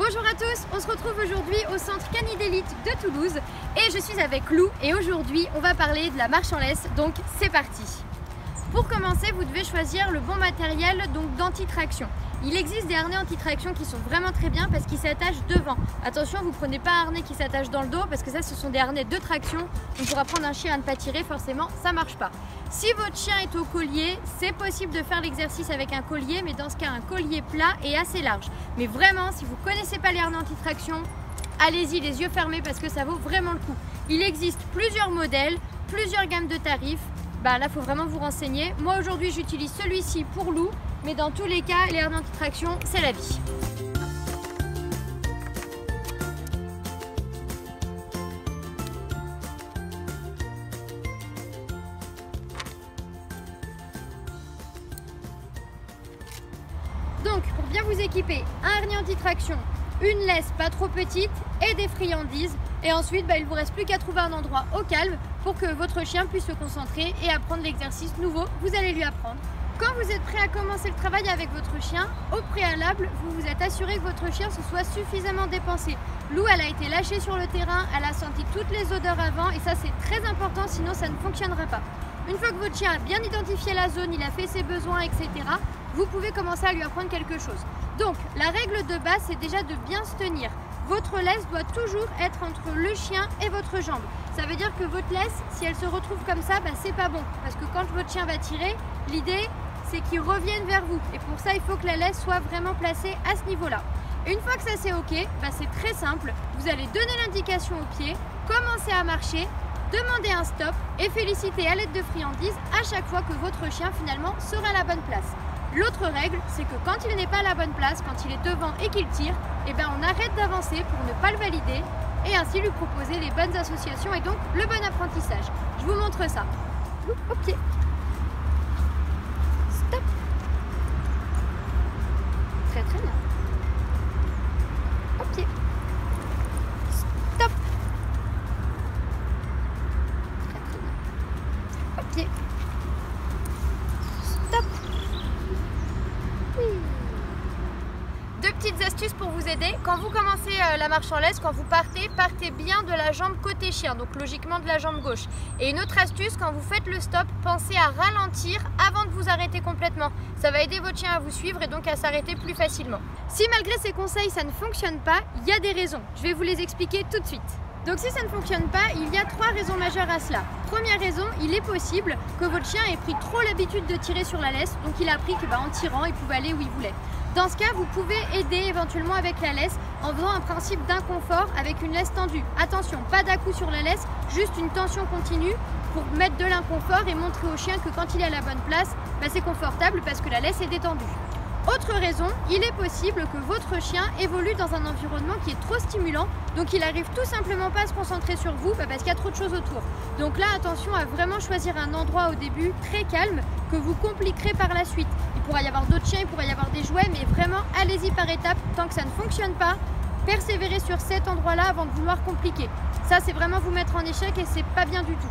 Bonjour à tous, on se retrouve aujourd'hui au centre Canid Elite de Toulouse et je suis avec Lou et aujourd'hui on va parler de la marche en laisse, donc c'est parti. Pour commencer, vous devez choisir le bon matériel d'anti-traction. Il existe des harnais anti-traction qui sont vraiment très bien parce qu'ils s'attachent devant. Attention, vous ne prenez pas un harnais qui s'attache dans le dos parce que ça ce sont des harnais de traction. On pourra prendre un chien à ne pas tirer, forcément ça ne marche pas. Si votre chien est au collier, c'est possible de faire l'exercice avec un collier, mais dans ce cas un collier plat et assez large. Mais vraiment, si vous ne connaissez pas les harnais anti-traction, allez-y les yeux fermés parce que ça vaut vraiment le coup. Il existe plusieurs modèles, plusieurs gammes de tarifs. Là, il faut vraiment vous renseigner. Moi, aujourd'hui, j'utilise celui-ci pour Lou, mais dans tous les cas, les harnais anti-traction, c'est la vie. Donc, pour bien vous équiper, un harnais anti-traction, une laisse pas trop petite et des friandises. Et ensuite, il ne vous reste plus qu'à trouver un endroit au calme pour que votre chien puisse se concentrer et apprendre l'exercice nouveau que vous allez lui apprendre. Quand vous êtes prêt à commencer le travail avec votre chien, au préalable, vous vous êtes assuré que votre chien se soit suffisamment dépensé. Lou, elle a été lâchée sur le terrain, elle a senti toutes les odeurs avant et ça c'est très important, sinon ça ne fonctionnera pas. Une fois que votre chien a bien identifié la zone, il a fait ses besoins, etc., vous pouvez commencer à lui apprendre quelque chose. Donc, la règle de base, c'est déjà de bien se tenir. Votre laisse doit toujours être entre le chien et votre jambe. Ça veut dire que votre laisse, si elle se retrouve comme ça, c'est pas bon. Parce que quand votre chien va tirer, l'idée, c'est qu'il revienne vers vous. Et pour ça, il faut que la laisse soit vraiment placée à ce niveau-là. Et une fois que ça c'est ok, c'est très simple. Vous allez donner l'indication au pied, commencer à marcher, demander un stop et féliciter à l'aide de friandises à chaque fois que votre chien finalement sera à la bonne place. L'autre règle, c'est que quand il n'est pas à la bonne place, quand il est devant et qu'il tire, on arrête d'avancer pour ne pas le valider et ainsi lui proposer les bonnes associations et donc le bon apprentissage. Je vous montre ça. Au pied. Stop. Très très bien. Au pied. Stop. Très très bien. Au pied. Stop. Deux petites astuces pour vous aider. Quand vous commencez la marche en laisse, quand vous partez bien de la jambe côté chien, donc logiquement de la jambe gauche. Et une autre astuce, quand vous faites le stop, pensez à ralentir avant de vous arrêter complètement. Ça va aider votre chien à vous suivre et donc à s'arrêter plus facilement. Si malgré ces conseils ça ne fonctionne pas, il y a des raisons. Je vais vous les expliquer tout de suite. Donc si ça ne fonctionne pas, il y a trois raisons majeures à cela. Première raison, il est possible que votre chien ait pris trop l'habitude de tirer sur la laisse, donc il a appris qu'en tirant, il pouvait aller où il voulait. Dans ce cas, vous pouvez aider éventuellement avec la laisse en faisant un principe d'inconfort avec une laisse tendue. Attention, pas d'à-coup sur la laisse, juste une tension continue pour mettre de l'inconfort et montrer au chien que quand il est à la bonne place, c'est confortable parce que la laisse est détendue. Autre raison, il est possible que votre chien évolue dans un environnement qui est trop stimulant, donc il n'arrive tout simplement pas à se concentrer sur vous parce qu'il y a trop de choses autour. Donc là, attention à vraiment choisir un endroit au début très calme que vous compliquerez par la suite. Il pourra y avoir d'autres chiens, il pourra y avoir des jouets, mais vraiment allez-y par étapes. Tant que ça ne fonctionne pas, persévérez sur cet endroit-là avant de vouloir compliquer. Ça, c'est vraiment vous mettre en échec et c'est pas bien du tout.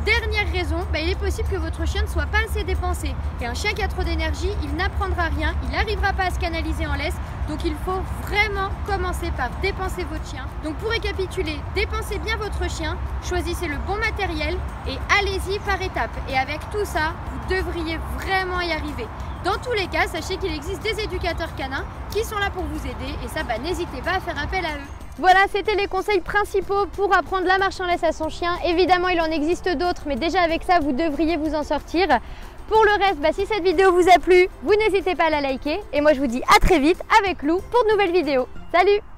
Dernière raison, il est possible que votre chien ne soit pas assez dépensé. Et un chien qui a trop d'énergie, il n'apprendra rien, il n'arrivera pas à se canaliser en laisse. Donc il faut vraiment commencer par dépenser votre chien. Donc pour récapituler, dépensez bien votre chien, choisissez le bon matériel et allez-y par étapes. Et avec tout ça, vous devriez vraiment y arriver. Dans tous les cas, sachez qu'il existe des éducateurs canins qui sont là pour vous aider et ça, n'hésitez pas à faire appel à eux. Voilà, c'était les conseils principaux pour apprendre la marche en laisse à son chien. Évidemment, il en existe d'autres, mais déjà avec ça, vous devriez vous en sortir. Pour le reste, si cette vidéo vous a plu, vous n'hésitez pas à la liker. Et moi, je vous dis à très vite avec Lou pour de nouvelles vidéos. Salut!